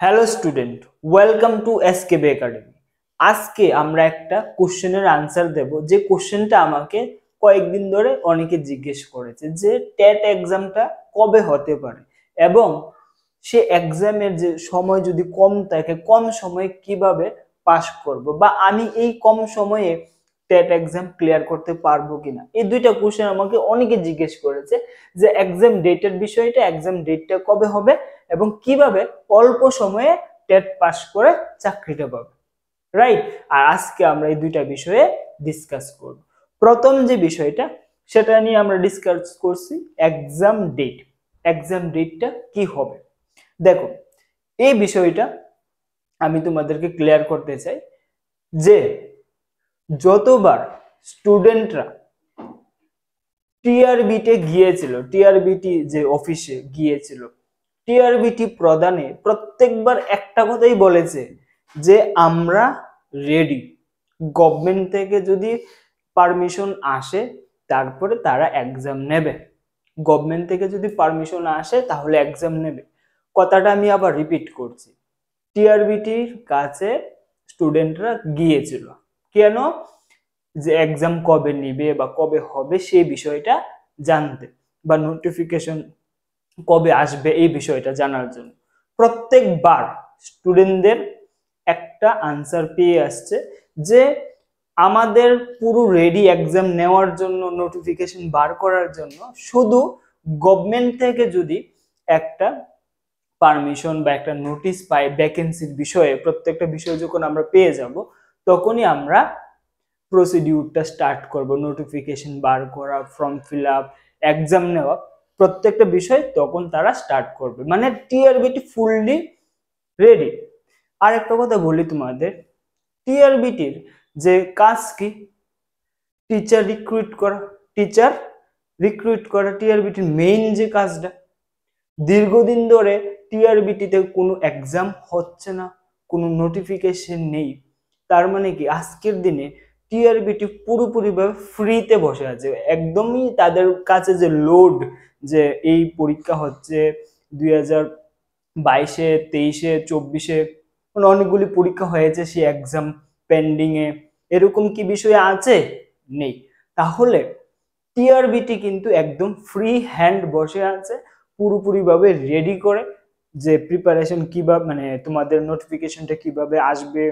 Hello student, welcome to SKB academy. আজকে আমরা একটা কোশ্চেনের আনসার দেব, যে কোশ্চেনটা আমাকে কয়েকদিন ধরে অনেকে জিজ্ঞেস করেছে যে টেট এক্সামটা কবে হতে পারে এবং সে এক্সামের যে সময় যদি কম থাকে, কম সময়ে কিভাবে পাস করব, বা আমি এই কম সময়ে টেট এক্সাম ক্লিয়ার করতে পারবো কিনা। এই দুইটা কোশ্চেন আমাকে অনেকে জিজ্ঞেস করেছে যে এক্সাম ডেটের বিষয়টা, এক্সাম ডেটটা কবে হবে এবং কিভাবে অল্প সময়ে টেট পাস করে চাকরিটা পাবে, রাইট? আর আজকে আমরা এই দুইটা বিষয়ে ডিসকাস করব। প্রথম যে বিষয়টা সেটা নিয়ে আমরা ডিসকাস করছি এক্সাম ডেট। এক্সাম ডেটটা কি হবে, দেখো এই বিষয়টা আমি তোমাদেরকে ক্লিয়ার করতে চাই যে যতবার স্টুডেন্টরা টিআরবিতে গিয়েছিল, টিআরবিটি যে অফিসে গিয়েছিল, টিআরবিটি প্রদানে প্রত্যেকবার একটা কথাই বলেছে যে আমরা রেডি। গভর্নমেন্ট থেকে যদি পারমিশন আসে তারপরে তারা এক্সাম নেবে, গভর্নমেন্ট থেকে যদি পারমিশন আসে তাহলে এক্সাম নেবে। কথাটা আমি আবার রিপিট করছি, টিআরবিটির কাছে স্টুডেন্টরা গিয়েছিল কেন, যে এক্সাম কবে নিবে বা কবে হবে সেই বিষয়টা জানতে, বা নোটিফিকেশন কবে আসবে এই বিষয়টা জানার জন্য। প্রত্যেকবার স্টুডেন্টদের একটা আনসার পেয়ে আসছে যে আমাদের পুরো রেডি এক্সাম নেওয়ার জন্য, নোটিফিকেশন বার করার জন্য, শুধু গভর্নমেন্ট থেকে যদি একটা পারমিশন বা একটা নোটিশ পাই ভ্যাকেন্সির বিষয়ে, প্রত্যেকটা বিষয় যখন আমরা পেয়ে যাব তখনই আমরা প্রসিডিউরটা স্টার্ট করব, নোটিফিকেশন বার করা, ফর্ম ফিল আপ, এক্সাম নেওয়া, প্রত্যেকটা বিষয় তখন তারা স্টার্ট করবে, মানে টিআরবিটি ফুললি রেডি। আর একটা কথা বলি তোমাদের, টিআরবিটির যে কাজ কি, টিচার রিক্রুট করা, টিচার রিক্রুট করা টিআরবিটির মেইন যে কাজটা। দীর্ঘদিন ধরে টিআরবিটিতে কোনো এক্সাম হচ্ছে না, কোনো নোটিফিকেশন নেই, তার মানে কি আজকের দিনে টিআরবিটি পুরোপুরিভাবে ফ্রিতে বসে আছে। একদমই তাদের কাছে যে লোড, যে এই পরীক্ষা হচ্ছে 2022-এ, 23-এ, 24-এ, অনেকগুলি পরীক্ষা হয়েছে, সেই এক্সাম পেন্ডিং এ, এরকম কি বিষয় আছে? নেই। তাহলে টিআরবিটি কিন্তু একদম ফ্রি হ্যান্ড বসে আছে, পুরোপুরিভাবে রেডি করে, যে প্রিপারেশন কিভাবে, মানে তোমাদের নোটিফিকেশনটা কিভাবে আসবে,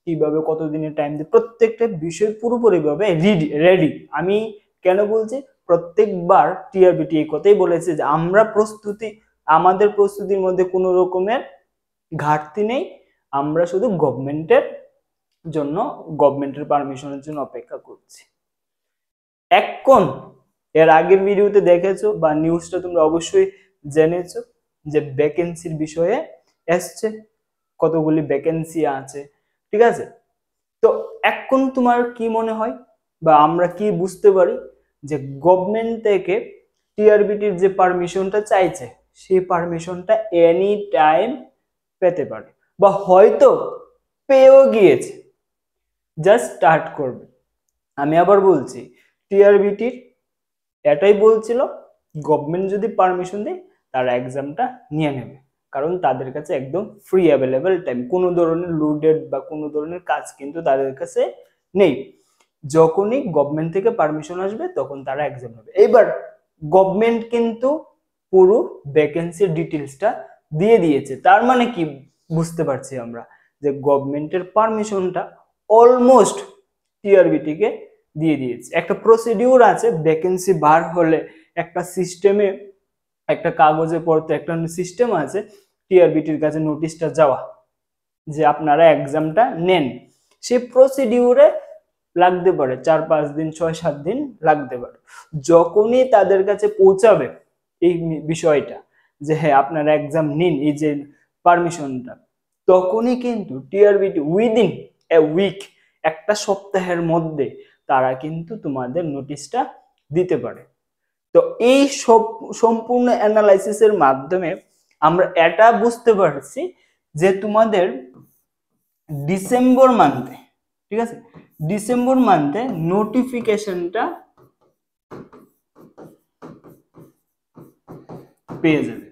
কিভাবে কতদিনের টাইম দিয়ে, প্রত্যেকটা বিষয় পুরোপুরিভাবে রেডি। আমি কেন বলছি, প্রত্যেকবার টিআরবিটি এই কথাই বলেছে যে আমরা প্রস্তুতি, আমাদের প্রস্তুতির মধ্যে কোনো রকমের ঘাটতি নেই, আমরা শুধু গভর্নমেন্টের জন্য, গভর্নমেন্টের পারমিশনের জন্য অপেক্ষা করছি। এখন এর আগের ভিডিওতে দেখেছো বা নিউজটা তোমরা অবশ্যই জেনেছো যে ভ্যাকেন্সির বিষয়ে এসছে, কতগুলি ভ্যাকেন্সি আছে, ঠিক আছে? তো এখন তোমার কি মনে হয় বা আমরা কি বুঝতে পারি যে গভর্নমেন্ট থেকে টিআরবিটির যে পারমিশনটা চাইছে সেই পারমিশনটা এনি টাইম পেতে পারে, বা হয়তো পেয়েও গিয়েছে, জাস্ট স্টার্ট করবে। আমি আবার বলছি, টিআরবিটির এটাই বলছিল গভর্নমেন্ট যদি পারমিশন দেয় তারা এক্সামটা নিয়ে নেবে, কারণ তাদের কাছে একদম ফ্রি অ্যাভেলেবেল টাইম, কোনো ধরনের লোডেড বা কোনো ধরনের কাজ কিন্তু তাদের কাছে নেই। যখনই গভর্নমেন্ট থেকে পারমিশন আসবে তখন তারা এক্সাম নেবে। এবার গভর্নমেন্ট কিন্তু পুরো ভ্যাকেন্সির ডিটেলসটা দিয়ে দিয়েছে, তার মানে কি বুঝতে পারছি আমরা, যে গভর্নমেন্টের পারমিশনটা অলমোস্ট টিআরবিটিকে দিয়ে দিয়েছে। একটা প্রসিডিউর আছে, ভ্যাকেন্সি বার হলে একটা সিস্টেমে, একটা কাগজে পড়তে একটা সিস্টেম আছে, টিআরবিটির কাছে নোটিশটা যাওয়া যে আপনারা এক্সামটা নেন। সেই প্রসিডিউরে লাগতে পারে 4-5 দিন, 6-7 দিন লাগতে পারে। যখনই তাদের কাছে পৌঁছাবে এই বিষয়টা যে হ্যাঁ আপনারা এক্সাম নিন, এই যে পারমিশনটা, তখনই কিন্তু টিআরবিটি উইদিন এ উইক, একটা সপ্তাহের মধ্যে তারা কিন্তু তোমাদের নোটিশটা দিতে পারে। তো এই সব সম্পূর্ণ অ্যানালাইসিসের মাধ্যমে আমরা এটা বুঝতে পারছি যে তোমাদের ডিসেম্বর মান্থে, ঠিক আছে, ডিসেম্বর মান্থে নোটিফিকেশনটা পেয়ে যাবে।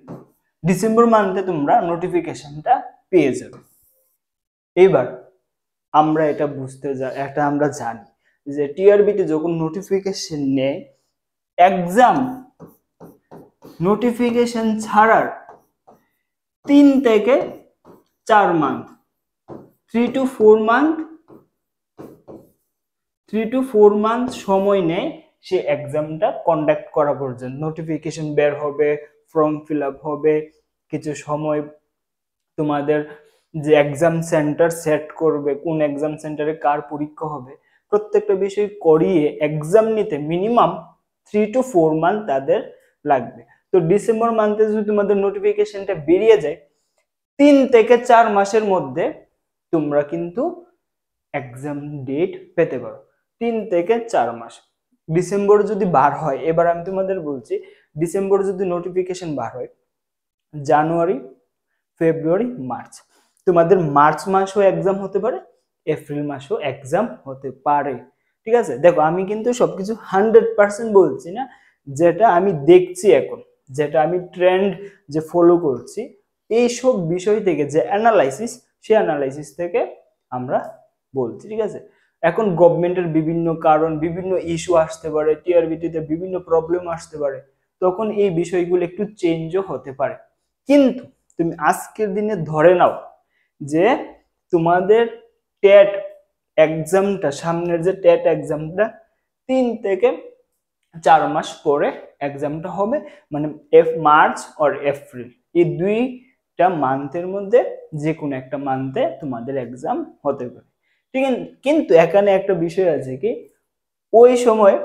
ডিসেম্বর মান্থে তোমরা নোটিফিকেশনটা পেয়ে যাবে। এবার আমরা এটা আমরা জানি যে টিআরবিতে যখন নোটিফিকেশন নেয়, এক্সাম নোটিফিকেশন ছাড়ার 3 থেকে 4 month 3 to 4 month 3 to 4 month সময় নেয় সে এক্সামটা কন্ডাক্ট করা পর্যন্ত। নোটিফিকেশন বের হবে, ফর্ম ফিল আপ হবে, কিছু সময় তোমাদের যে এক্সাম সেন্টার সেট করবে, কোন এক্সাম সেন্টারে কার পরীক্ষা হবে, প্রত্যেকটা বিষয় করিয়ে এক্সাম নিতে মিনিমাম 3 to 4 মান্থ তাদের লাগবে। তো ডিসেম্বর মান্থে যদি তোমাদের নোটিফিকেশনটা বেরিয়ে যায়, 3 থেকে 4 মাসের মধ্যে তোমরা কিন্তু এক্সাম ডেট পেতে পারো। 3 থেকে 4 মাস। ডিসেম্বর যদি বার হয়, এবার আমি তোমাদের বলছি, ডিসেম্বর যদি নোটিফিকেশন বার হয়, জানুয়ারি, ফেব্রুয়ারি, মার্চ, তোমাদের মার্চ মাসও এক্সাম হতে পারে, এপ্রিল মাসও এক্সাম হতে পারে। ঠিক আছে, দেখো আমি কিন্তু সবকিছু 100% বলছি না, যেটা আমি দেখছি এখন, যেটা আমি ট্রেন্ড যে ফলো করছি, এইসব বিষয় থেকে যে অ্যানালাইসিস, সেই অ্যানালাইসিস থেকে আমরা বলছি। ঠিক আছে, এখন গভর্নমেন্টের বিভিন্ন কারণ, বিভিন্ন ইস্যু আসতে পারে, টিআরবিটিতে বিভিন্ন প্রবলেম আসতে পারে, তখন এই বিষয়গুলো একটু চেঞ্জও হতে পারে। কিন্তু তুমি আজকের দিনে ধরে নাও যে তোমাদের টেট এক্সামটা, সামনের যে টেট এক্সামটা 3 থেকে 4 মাস পরে এক্সামটা হবে, মানে মার্চ আর এপ্রিল, এই 2টা মান্থের মধ্যে যে কোনো একটা মান্থে তোমাদের এক্সাম হতে পারে। ঠিক আছে, কিন্তু এখানে একটা বিষয় আছে কি, ওই সময়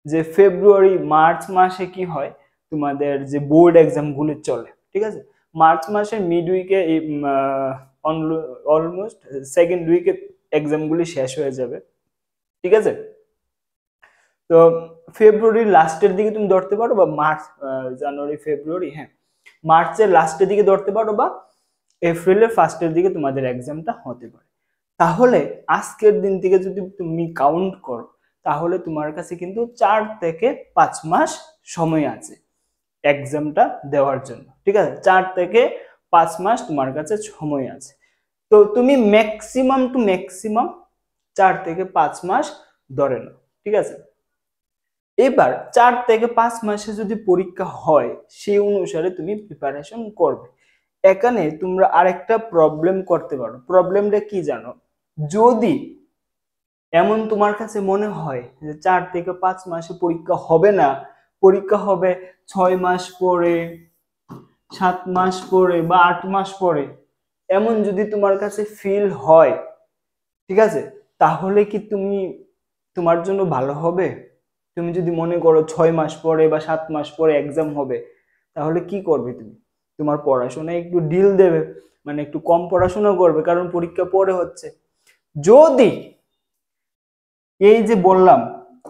যে ফেব্রুয়ারি মার্চ মাসে কি হয়, তোমাদের যে বোর্ড এক্সাম গুলো চলে। ঠিক আছে, মার্চ মাসের মিড উইকে অলমোস্ট সেকেন্ড উইকে এক্সাম গুলি শেষ হয়ে যাবে। ঠিক আছে, তো ফেব্রুয়ারির লাস্টের দিকে তুমি ধরতে পারো, বা মার্চ, জানুয়ারি, ফেব্রুয়ারি, হ্যাঁ মার্চের লাস্টের দিকে ধরতে পারো, বা এপ্রিলের ফার্স্টের দিকে তোমাদের এক্সামটা হতে পারে। তাহলে আজকের দিন থেকে যদি তুমি কাউন্ট করো, তাহলে তোমার কাছে কিন্তু 4 থেকে 5 মাস সময় আছে এক্সামটা দেওয়ার জন্য। ঠিক আছে, 4 থেকে 5 মাস তোমার কাছে সময় আছে। তো তুমি ম্যাক্সিমাম টু ম্যাক্সিমাম 4 থেকে 5 মাস ধরে নাও। ঠিক আছে, এবার 4 থেকে 5 মাসে যদি পরীক্ষা হয়, সেই অনুসারে তুমি প্রিপারেশন করবে। এখানে তোমরা আরেকটা প্রবলেম করতে পারো। প্রবলেমটা কি জানো, যদি এমন তোমার কাছে মনে হয় যে 4 থেকে 5 মাসে পরীক্ষা হবে না, পরীক্ষা হবে 6 মাস পরে, 7 মাস পরে, বা 8 মাস পরে, এমন যদি তোমার কাছে ফিল হয়, ঠিক আছে, তাহলে কি তোমার জন্য ভালো হবে? তুমি যদি মনে করো 6 মাস পরে বা 7 মাস পরে এক্সাম হবে, তাহলে কি করবে তুমি? তোমার পড়াশোনায় একটু ঢিল দেবে, মানে একটু কম পড়াশোনা করবে, কারণ পরীক্ষা পরে হচ্ছে। যদি এই যে বললাম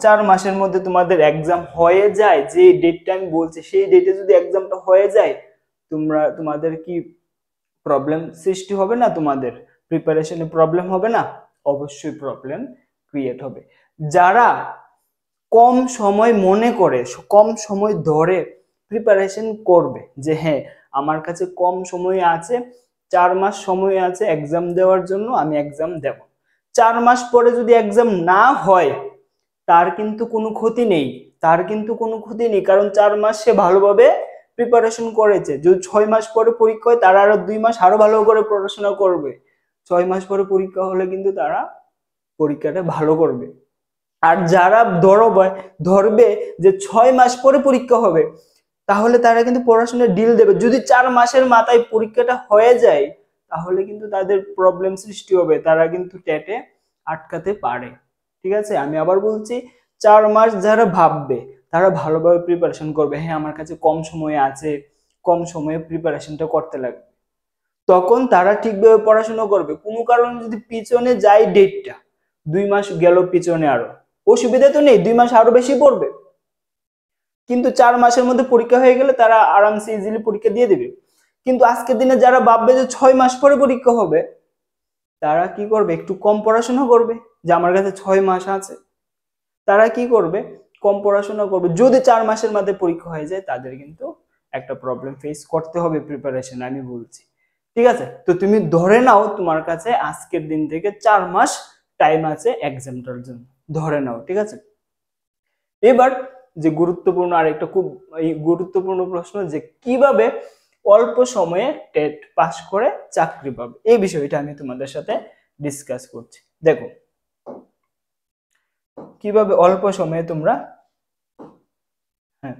4 মাসের মধ্যে তোমাদের এক্সাম হয়ে যায়, যে ডেটটা আমি বলছি সেই ডেটে যদি এক্সামটা হয়ে যায়, তোমাদের কি প্রবলেম সৃষ্টি হবে না? তোমাদের প্রিপারেশনে প্রবলেম হবে না? অবশ্যই প্রবলেম ক্রিয়েট হবে। যারা কম সময় মনে করে, কম সময় ধরে প্রিপারেশন করবে, যে হ্যাঁ আমার কাছে কম সময় আছে, 4 মাস সময় আছে এক্সাম দেওয়ার জন্য, আমি এক্সাম দেব, 4 মাস পরে যদি এক্সাম না হয়, তার কিন্তু কোনো ক্ষতি নেই, কারণ 4 মাস সে ভালোভাবে প্রিপারেশন করেছে। যদি 6 মাস পরে পরীক্ষা হয়, তারা আরো 2 মাস আরো ভালো করে পড়াশোনা করবে। 6 মাস পরে পরীক্ষা হলে কিন্তু তারা পরীক্ষাটা ভালো করবে। আর যারা ধরবে যে 6 মাস পরে পরীক্ষা হবে, তাহলে তারা কিন্তু পড়াশোনায় ঢিল দেবে। যদি 4 মাসের মাথায় পরীক্ষাটা হয়ে যায়, তাহলে কিন্তু তাদের প্রবলেম সৃষ্টি হবে, তারা কিন্তু টেটে আটকাতে পারে। ঠিক আছে, আমি আবার বলছি, 4 মাস যারা ভাববে, তারা ভালোভাবে প্রিপারেশন করবে, হ্যাঁ আমার কাছে কম সময় আছে, কম সময়ে প্রিপারেশনটা করতে লাগবে, তখন তারা ঠিকভাবে পড়াশোনা করবে। কোনো কারণে যদি পিছনে যায় ডেটটা, 2 মাস গেল পিছনে, আরো অসুবিধা তো নেই, 2 মাস আরো বেশি পড়বে, কিন্তু 4 মাসের মধ্যে পরীক্ষা হয়ে গেলে তারা আরামসে ইজিলি পরীক্ষা দিয়ে দিবে। কিন্তু আজকের দিনে যারা ভাববে যে 6 মাস পরে পরীক্ষা হবে, তারা কি করবে? একটু কম পড়াশোনা করবে, যে আমার কাছে 6 মাস আছে। তারা কি করবে? কম পড়াশোনা করবে। যদি 4 মাসের মধ্যে পরীক্ষা হয়ে যায়, তাদের কিন্তু একটা প্রবলেম ফেস করতে হবে প্রিপারেশন, আমি বলছি। ঠিক আছে? তো তুমি ধরে নাও তোমার কাছে আজকের দিন থেকে 4 মাস টাইম আছে এক্সামটার জন্য, ধরে নাও, ঠিক আছে? এবার যে গুরুত্বপূর্ণ আরেকটা খুব গুরুত্বপূর্ণ প্রশ্ন, যে কিভাবে অল্প সময়ে টেট পাস করে চাকরি পাবে, এই বিষয়টা আমি তোমাদের সাথে ডিসকাস করছি। দেখো কিভাবে অল্প সময়ে তোমরা, হ্যাঁ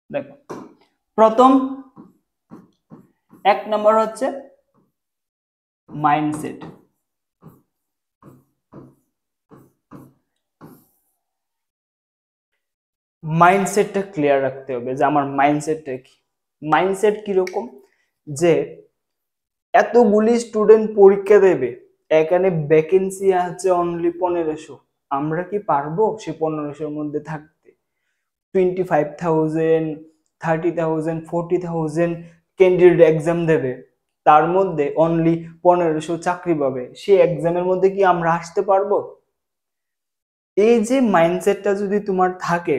দেখো, প্রথম 1 নম্বর হচ্ছে মাইন্ডসেট। মাইন্ডসেটটা ক্লিয়ার রাখতে হবে যে আমার মাইন্ডসেটটা কি। মাইন্ডসেট কিরকম, যে এতগুলি স্টুডেন্ট পরীক্ষা দেবে, এখানে ভ্যাকেন্সি আছে অনলি 1500, আমরা কি পারবো সে 1500-র মধ্যে থাকতে? 25,000, 30,000, 40,000 ক্যান্ডিডেট এক্সাম দেবে, তার মধ্যে অনলি 1500 চাকরি পাবে, সে এক্সামের মধ্যে কি আমরা আসতে পারবো? এই যে মাইন্ডসেটটা যদি তোমার থাকে,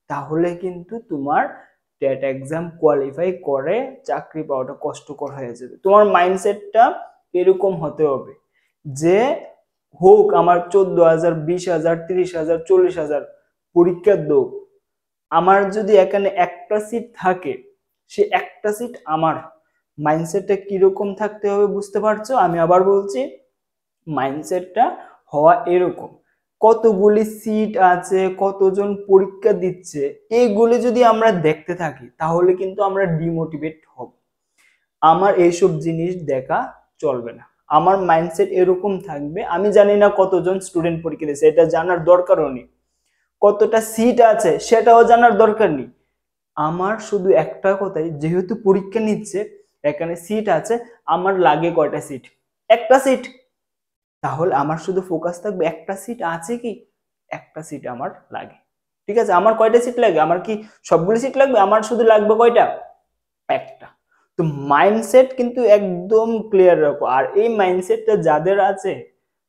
তাহলে কিন্তু তোমার টেট এক্সাম কোয়ালিফাই করে চাকরি পাওয়াটা কষ্টকর হয়ে যাবে। তোমার মাইন্ডসেটটা এরকম হতে হবে যে হোক আমার 14,000, 20,000, 30,000, 40,000 পরীক্ষা দোক, আমার যদি এখানে একটা সিট থাকে, সে একটা সিট আমার। মাইন্ডসেটটা কিরকম থাকতে হবে বুঝতে পারছো? আমি আবার বলছি, মাইন্ডসেটটা হওয়া এরকম, কতগুলি সিট আছে, কতজন পরীক্ষা দিচ্ছে, এইগুলি যদি আমরা দেখতে থাকি তাহলে কিন্তু আমরা ডিমোটিভেট হব। আমার এইসব জিনিস দেখা চলবে না। আমার মাইন্ডসেট এরকম থাকবে, আমি জানি না কতজন স্টুডেন্ট পরীক্ষা দিচ্ছে, এটা জানার দরকারও নেই। কতটা সিট আছে সেটাও জানার দরকার নেই। আমার শুধু একটা কথাই, যেহেতু পরীক্ষা নিচ্ছে, এখানে সিট আছে, আমার লাগে কয়টা সিট? একটা সিট। তাহলে আমার শুধু ফোকাস থাকবে একটা সিট আছে কি, একটা সিট আমার লাগে। ঠিক আছে, আমার কয়টা সিট লাগে? আমার কি সবগুলো সিট লাগবে? আমার শুধু লাগবে কয়টা? একটা। তো মাইন্ডসেট কিন্তু একদম ক্লিয়ার রাখো। আর এই মাইন্ডসেটটা যাদের আছে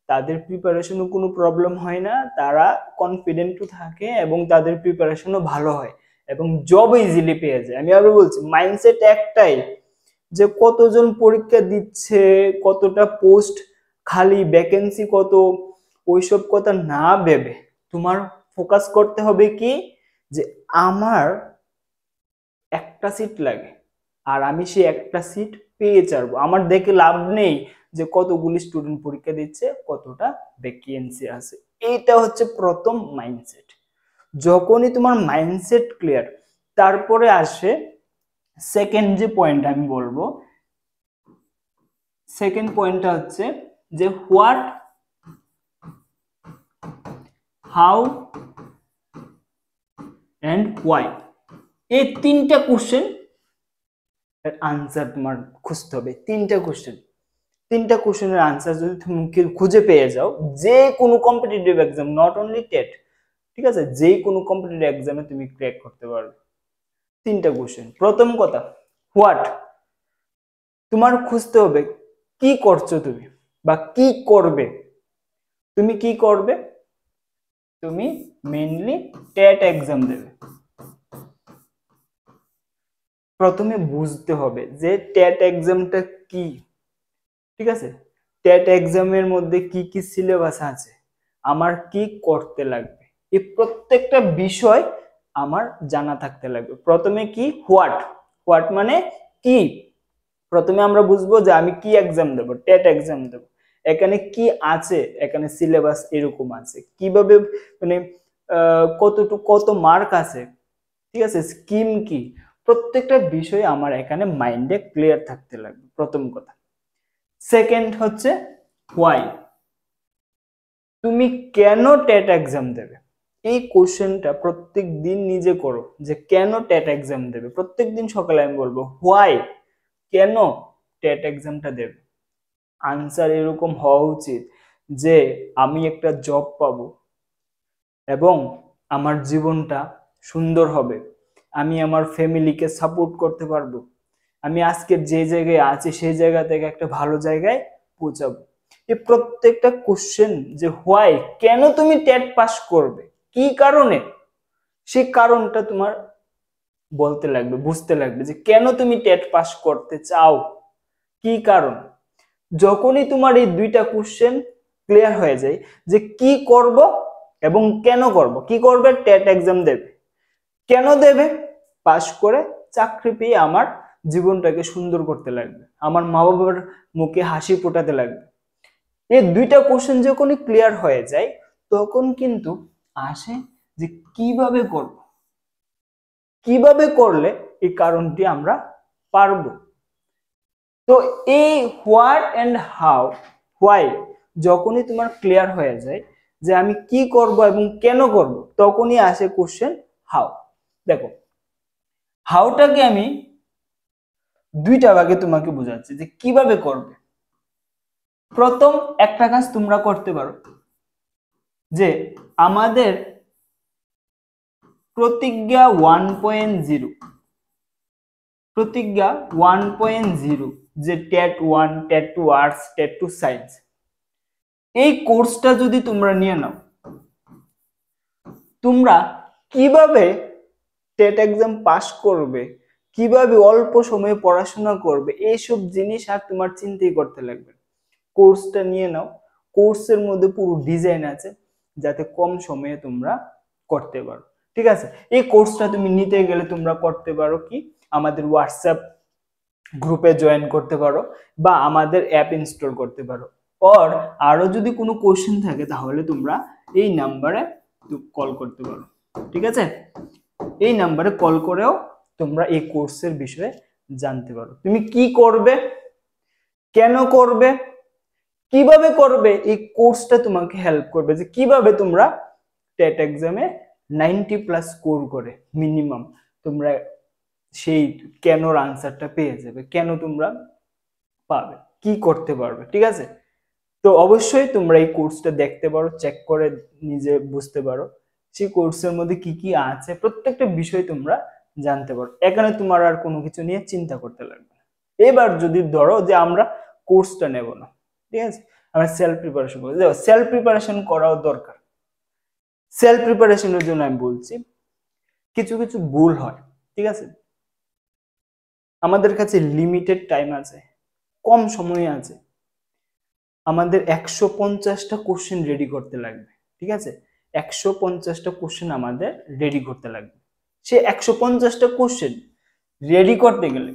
তাদের প্রিপারেশনও কোনো প্রবলেম হয় না, তারা কনফিডেন্টও থাকে এবং তাদের প্রিপারেশনও ভালো হয় এবং জব ইজিলি পেয়ে যায়। আমি আবার বলছি, মাইন্ডসেট একটাই, যে কতজন পরীক্ষা দিচ্ছে, কতটা পোস্ট খালি, ভ্যাকেন্সি কত, ওইসব কথা না ভেবে তোমার ফোকাস করতে হবে কি, যে আমার একটা সিট লাগে আর আমি সেই একটা সিট পেয়ে ছাড়বো। আমার দেখে লাভ নেই যে কতগুলি স্টুডেন্ট পরীক্ষা দিচ্ছে, কতটা ভ্যাকেন্সি আছে। এইটা হচ্ছে প্রথম মাইন্ডসেট। যখনই তোমার মাইন্ডসেট ক্লিয়ার, তারপরে আসে সেকেন্ড যে পয়েন্ট আমি বলবো, সেকেন্ড পয়েন্টটা হচ্ছে যে হোয়াট, হাউ এন্ড হোয়াই। এই তিনটা কোশ্চেন আনসার তোমার খুঁজতে হবে। তিনটা কোশ্চেনের আনসার যদি তুমি খুঁজে পেয়ে যাও, যে কোনো competitive exam, not only TET, ঠিক আছে, যে কোনো কম্পিটিটিভ এক্সামে তুমি ক্র্যাক করতে পারবে। তিনটা কোশ্চেন। প্রথম কথা, হোয়াট, তোমার খুঁজতে হবে কি করছো তুমি বা কি করবে। তুমি কি করবে? তুমি মেইনলি টেট এক্সাম দেবে। প্রথমে বুঝতে হবে যে টেট এক্সামটা কি, ঠিক আছে, টেট এক্সামের মধ্যে কি কি সিলেবাস আছে, আমার কি করতে লাগবে, এই প্রত্যেকটা বিষয় আমার জানা থাকতে লাগবে। প্রথমে কি, হোয়াট। হোয়াট মানে কি। প্রথমে আমরা বুঝবো যে আমি কি এক্সাম দেবো, টেট এক্সাম দেবো, এখানে কি আছে, এখানে সিলেবাস এরকম আছে, কিভাবে মানে কতটুকু কত মার্ক আছে, ঠিক আছে, স্কিম কি, প্রত্যেকটা বিষয় আমার এখানে মাইন্ডে ক্লিয়ার থাকতে লাগবে, প্রথম কথা। সেকেন্ড হচ্ছে হোয়াই, তুমি কেন টেট এক্সাম দেবে। এই কোশ্চেনটা প্রত্যেক দিন নিজে করো, যে কেন টেট এক্সাম দেবে। প্রত্যেক দিন সকালে আমি বলবো হোয়াই, কেন টেট এক্সামটা দেবে। আনসার এরকম হওয়া উচিত যে আমি একটা জব পাবো এবং আমার জীবনটা সুন্দর হবে, আমি আমার ফ্যামিলিকে সাপোর্ট করতে পারবো, আমি আজকের যে জায়গায় আছি সেই জায়গা থেকে একটা ভালো জায়গায় পৌঁছাবো। এই প্রত্যেকটা কোশ্চেন, যে হোয়াই, কেন তুমি টেট পাস করবে, কি কারণে, সেই কারণটা তোমার বলতে লাগবে, বুঝতে লাগবে যে কেন তুমি টেট পাস করতে চাও, কি কারণ। যখনই তোমার এই দুইটা কোশ্চেন ক্লিয়ার হয়ে যায় যে কি করব এবং কেন করব, কি করবে, টেট এক্সাম দেবে, কেন দেবে, পাস করে চাকরি পেয়ে আমার জীবনটাকে সুন্দর করতে লাগবে, আমার মা বাবার মুখে হাসি ফোটাতে লাগবে, এই দুইটা কোশ্চেন যখনই ক্লিয়ার হয়ে যায় তখন কিন্তু আসে যে কিভাবে করব, কিভাবে করলে এই কারণটি আমরা পারবো। তো এই হোয়াট এন্ড হাউ, হোয়াই যখনই তোমার ক্লিয়ার হয়ে যায় যে আমি কি করব এবং কেন করব, তখনই আসে কোশ্চেন হাউ। দেখো, হাউটাকে আমি দুইটা ভাগে তোমাকে বোঝাচ্ছি যে কিভাবে করবে। প্রথম একটা কাজ তোমরা করতে পারো যে আমাদের প্রতিজ্ঞা 1.0, প্রতিজ্ঞা 1.0 যে TET 1, TET 2 arts, TET 2 science, এই কোর্সটা যদি তোমরা নিয়ে নাও, তোমরা কিভাবে টেট এক্সাম পাস করবে, কিভাবে অল্প সময়ে পড়াশোনা করবে, এইসব জিনিস আর তোমার চিন্তাই করতে লাগবে। কোর্সটা নিয়ে নাও, কোর্সের মধ্যে পুরো ডিজাইন আছে যাতে কম সময়ে তোমরা করতে পারো। ঠিক আছে, এই কোর্সটা তুমি নিতে গেলে তোমরা করতে পারো কি, আমাদের হোয়াটসঅ্যাপ গ্রুপে জয়েন করতে পারো বা আমাদের অ্যাপ ইনস্টল করতে পারো। আর আরো যদি কোনো কোশ্চেন থাকে তাহলে তোমরা এই নাম্বারে কল করতে পারো। ঠিক আছে, এই নাম্বারে কল করেও তোমরা এই কোর্সের বিষয়ে জানতে পারো। তুমি কি করবে, কেন করবে, কিভাবে করবে, এই কোর্সটা তোমাকে হেল্প করবে যে কিভাবে তোমরা টেট এক্সামে 90+ স্কোর করে মিনিমাম তোমরা সেই কেনর আনসারটা পেয়ে যাবে, কেন তোমরা পাবে, কি করতে পারবে। ঠিক আছে, তো অবশ্যই তোমরা এই কোর্সটা দেখতে পারো, চেক করে নিজে বুঝতে পারো সেই কোর্সের মধ্যে কি কি আছে, প্রত্যেকটা বিষয় তোমরা জানতে পারো। এখানে তোমার আর কোনো কিছু নিয়ে চিন্তা করতে লাগবে না। এবার যদি ধরো যে আমরা কোর্সটা নেব না, ঠিক আছে, আমরা সেলফ প্রিপারেশন করবো, সেলফ প্রিপারেশন করাও দরকার। সেলফ প্রিপারেশনের জন্য আমি বলছি কিছু কিছু ভুল হয়। ঠিক আছে, আমাদের কাছে লিমিটেড টাইম আছে, কম সময় আছে, আমাদের 150টা কোশ্চেন রেডি করতে লাগবে। ঠিক আছে, 150টা কোশ্চেন আমাদের রেডি করতে লাগবে। সে 150টা কোশ্চেন রেডি করতে গেলে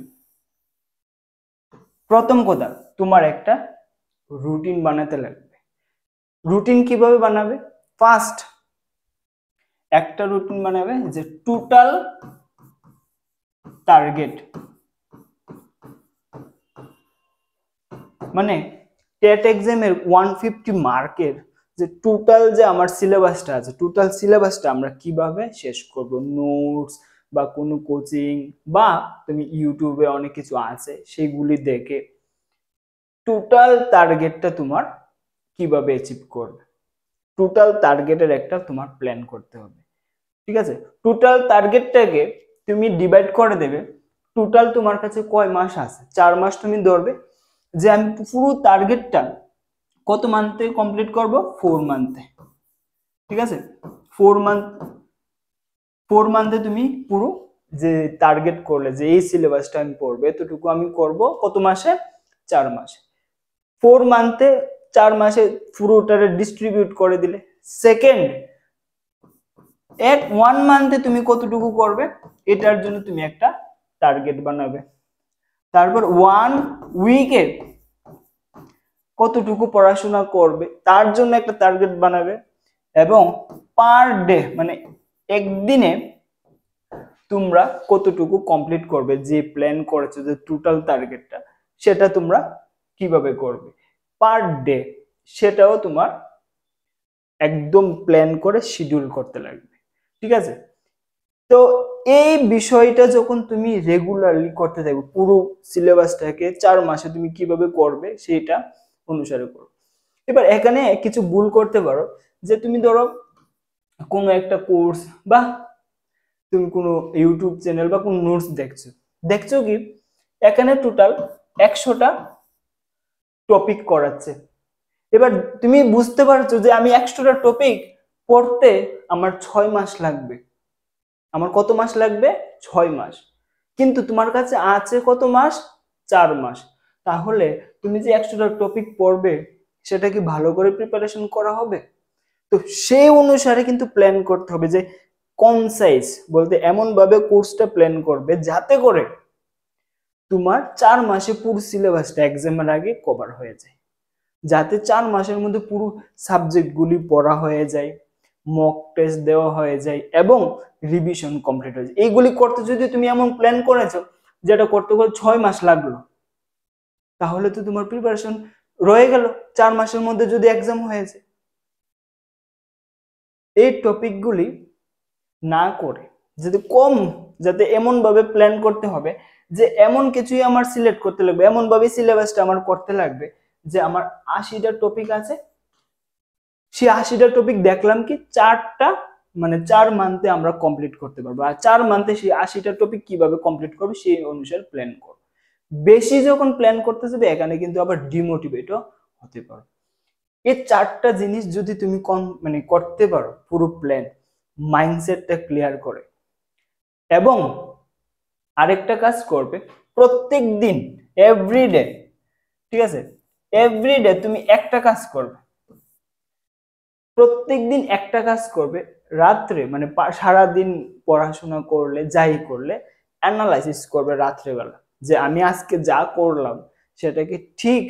প্রথম কথা তোমার একটা রুটিন বানাতে লাগবে। রুটিন কিভাবে বানাবে, ফার্স্ট একটা রুটিন বানাবে যে টোটাল টার্গেট, মানে টেট এক্সামের 150 মার্কের যে টোটাল যে আমার সিলেবাসটা আছে, টোটাল সিলেবাসটা আমরা কিভাবে শেষ করব, নোটস বা কোনো কোচিং বা তুমি ইউটিউবে অনেক কিছু আছে সেগুলি দেখে টোটাল টার্গেটটা তোমার কিভাবে অ্যাচিভ করবে, টোটাল টার্গেটের একটা তোমার প্ল্যান করতে হবে। ঠিক আছে, টোটাল টার্গেটটাকে তুমি ডিভাইড করে দেবে, টোটাল তোমার কাছে কয় মাস আছে, 4 মাস তুমি ধরবে যে আমি পুরো টার্গেটটা কত মান্থে কমপ্লিট করব, 4 মান্থে। ঠিক আছে, 4 মান্থে তুমি পুরো যে টার্গেট করলে যে এই সিলেবাসটা আমি পড়বো এতটুকু আমি করব কত মাসে, 4 মাসে। 4 মান্থে 4 মাসে পুরোটারে ডিস্ট্রিবিউট করে দিলে। সেকেন্ড, 1 মান্থে তুমি কতটুকু করবে এটার জন্য তুমি একটা টার্গেট বানাবে। তারপর 1 উইকে কতটুকু পড়াশোনা করবে তার জন্য একটা টার্গেট বানাবে, এবং পার ডে মানে একদিনে তোমরা কতটুকু কমপ্লিট করবে, যে প্ল্যান করেছো যে টোটাল টার্গেটটা সেটা তোমরা কিভাবে করবে পার ডে, সেটাও তোমার একদম প্ল্যান করে শিডিউল করতে লাগবে। ঠিক আছে, তো এই বিষয়টা যখন তুমি রেগুলারলি করতে থাকবে, পুরো সিলেবাসটাকে 4 মাসে তুমি কিভাবে করবে সেটা অনুসারে করবে। এবার এখানে কিছু ভুল করতে পারো যে তুমি ধরো কোনো একটা কোর্স বা তুমি কোনো ইউটিউব চ্যানেল বা কোনো নোটস দেখছো, দেখছো কি এখানে টোটাল 100টা টপিক করাচ্ছে। এবার তুমি বুঝতে পারছো যে আমি 100টা টপিক পড়তে আমার 6 মাস লাগবে, আমার কত মাস লাগবে? 6 মাস। কিন্তু তোমার কাছে আছে কত মাস? 4 মাস। তাহলে তুমি যে 100টা টপিক পড়বে সেটা কি ভালো করে প্রিপারেশন করা হবে? তো সেই অনুসারে কিন্তু প্ল্যান করতে হবে, যে কনসাইজ বলতে এমন ভাবে কোর্সটা প্ল্যান করবে যাতে করে তোমার 4 মাসে পুরো সিলেবাসটা এক্সামের আগে কভার হয়ে যায়, যাতে 4 মাসের মধ্যে পুরো সাবজেক্টগুলি পড়া হয়ে যায়, মক টেস্ট দেওয়া হয়ে যায় এবং রিভিশন কমপ্লিট হয়ে যায়। এইগুলি করতে যদি তুমি এমন প্ল্যান করেছো যেটা করতে করে 6 মাস লাগলো, তাহলে তো তোমার প্রিপারেশন রয়ে গেল 4 মাসের মধ্যে যদি এক্সাম হয়ে যায়। এই টপিকগুলি না করে যাতে এমন ভাবে প্ল্যান করতে হবে যে এমন কিছুই আমার সিলেক্ট করতে লাগবে, এমন ভাবে সিলেবাসটা আমার করতে লাগবে যে আমার 80টা টপিক আছে, সেই 80টা টপিক দেখলাম কি 4 মান্থে আমরা কমপ্লিট করতে পারবো, আর 4 মান্থে সেই 80টা টপিক কিভাবে কমপ্লিট করবে সেই অনুসারে প্ল্যান করব। বেশি যখন প্ল্যান করতে যাবে এখানে কিন্তু আবার ডিমোটিভেটও হতে পারো। এই 4টা জিনিস যদি তুমি করতে পারো, পুরো প্ল্যান, মাইন্ডসেটটা ক্লিয়ার করে, এবং আরেকটা কাজ করবে, প্রত্যেক দিন এভরিডে, ঠিক আছে, এভরিডে তুমি একটা কাজ করবে, প্রত্যেকদিন একটা কাজ করবে, রাত্রে সারাদিন পড়াশোনা করলে যাই করলে অ্যানালাইসিস করবে রাত্রেবেলা, যে আমি আজকে যা করলাম সেটা কি ঠিক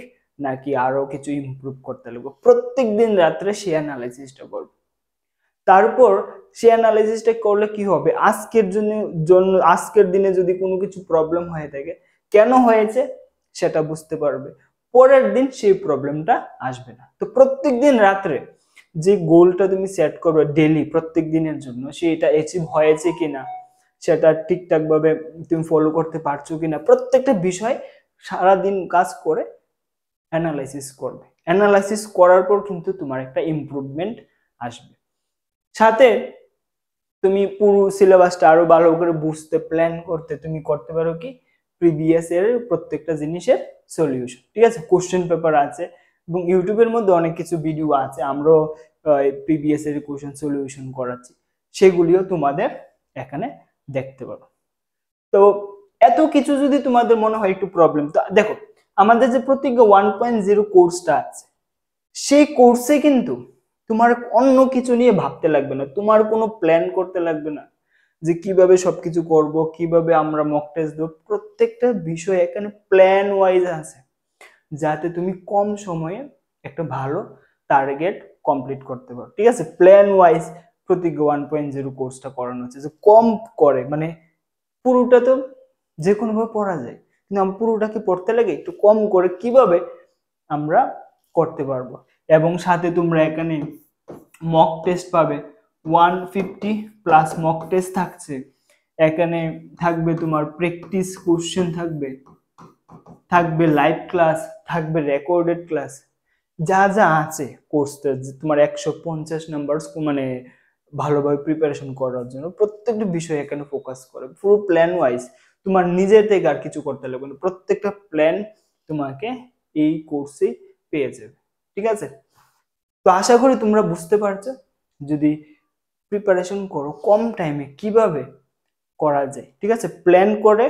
নাকি আরো কিছু ইমপ্রুভ করতে লাগবে। প্রত্যেকদিন রাত্রে সেই অ্যানালাইসিসটা করবে। তারপর সেই অ্যানালাইসিসটা করলে কি হবে, আজকের দিনে যদি কোনো কিছু প্রবলেম হয়ে থাকে, কেন হয়েছে সেটা বুঝতে পারবে, পরের দিন সেই প্রবলেমটা আসবে না। তো প্রত্যেকদিন রাত্রে যে গোলটা তুমি সেট করবে ডেইলি প্রত্যেক দিনের জন্য, সেটা অ্যাচিভ হয়েছে কিনা, সেটা ঠিকঠাক ভাবে তুমি ফলো করতে পারছো কিনা, প্রত্যেকটা বিষয় সারাদিন কাজ করে অ্যানালাইসিস করবে। অ্যানালাইসিস করার পর কিন্তু তোমার একটা ইমপ্রুভমেন্ট আসবে। সাথে তুমি পুরো সিলেবাসটা আরো ভালো করে বুঝতে, প্ল্যান করতে তুমি করতে পারো কি, প্রিভিয়াস ইয়ারের প্রত্যেকটা জিনিসের সলিউশন, ঠিক আছে, কোশ্চেন পেপার আছে এবং ইউটিউবের মধ্যে অনেক কিছু ভিডিও আছে, আমরাও প্রিভিয়াস ইয়ারের কোশ্চেন সলিউশন করাচ্ছি, সেগুলিও তোমাদের এখানে দেখতে পারো। তো এত কিছু যদি তোমাদের মনে হয় একটু প্রবলেম, তো দেখো আমাদের যে প্রতিজ্ঞা 1.0 কোর্সটা আছে, সেই কোর্সে কিন্তু তোমার অন্য কিছু নিয়ে ভাবতে লাগবে না, তোমার কোনো প্ল্যান করতে লাগবে না যে কিভাবে সবকিছু করব, কিভাবে আমরা মক টেস্ট দেব, প্রত্যেকটা বিষয় এখানে প্ল্যান ওয়াইজ আছে, যাতে তুমি কম সময়ে একটা ভালো টার্গেট কমপ্লিট করতে পারো, ঠিক আছে। প্ল্যান ওয়াইজ প্রতিজ্ঞা 1.0 কোর্সটা করানো হচ্ছে, যে কম করে পুরোটা তো যে কোনো ভাবে পড়া যায়, কিন্তু আমরা পুরোটাকে পড়তে লাগে, একটু কম করে কিভাবে আমরা করতে পারবো। এবং সাথে তোমরা এখানে মক টেস্ট পাবে, 150+ মক টেস্ট থাকছে এখানে, থাকবে তোমার প্র্যাকটিস কোশ্চেন, থাকবে লাইভ ক্লাস, থাকবে রেকর্ডেড ক্লাস, যা যা আছে কোর্সটা তোমার 150 নাম্বার ভালোভাবে প্রিপারেশন করার জন্য প্রত্যেকটা বিষয় এখানে ফোকাস করে, পুরো প্ল্যান ওয়াইজ, তোমার নিজের থেকে আর কিছু করতে লাগবে না, প্রত্যেকটা প্ল্যান তোমাকে এই কোর্সে পেয়ে যাবে, ঠিক আছে। তো আশা করি তোমরা বুঝতে পারছো, যদি প্রিপারেশন করো কম টাইমে কিভাবে করা যায়, ঠিক আছে, প্ল্যান করে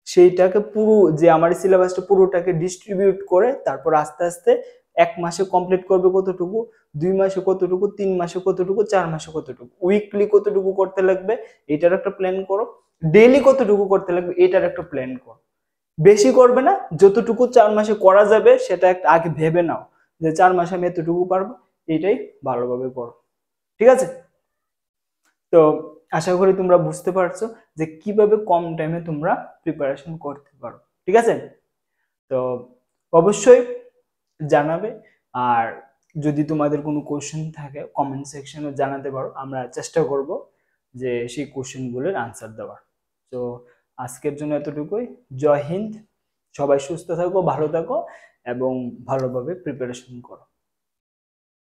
সেইটাকে পুরো যে আমার সিলেবাসটা পুরোটাকে ডিস্ট্রিবিউট করে, তারপর আস্তে আস্তে 1 মাসে কমপ্লিট করবে কতটুকু, 2 মাসে কতটুকু, 3 মাসে কতটুকু, 4 মাসে কতটুকু, উইকলি কতটুকু করতে লাগবে এটার একটা প্ল্যান করো, ডেইলি কতটুকু করতে লাগবে এটার একটা প্ল্যান করো। বেশি করবে না, যতটুকু 4 মাসে করা যাবে সেটা একটা আগে ভেবে নাও, যে 4 মাসে আমি এতটুকু পারবো, এটাই ভালোভাবে করো, ঠিক আছে। তো আশা করি তোমরা বুঝতে পারছো যে কিভাবে কম টাইমে তোমরা প্রিপারেশন করতে পারো, ঠিক আছে। তো অবশ্যই জানাবে, আর যদি তোমাদের কোনো কোশ্চেন থাকে কমেন্ট সেকশনে জানাতে পারো, আমরা চেষ্টা করব যে সেই কোশ্চেনগুলোর আনসার দেওয়ার। তো আজকের জন্য এতটুকুই। জয় হিন্দ, সবাই সুস্থ থাকো, ভালো থাকো এবং ভালোভাবে প্রিপারেশন করো।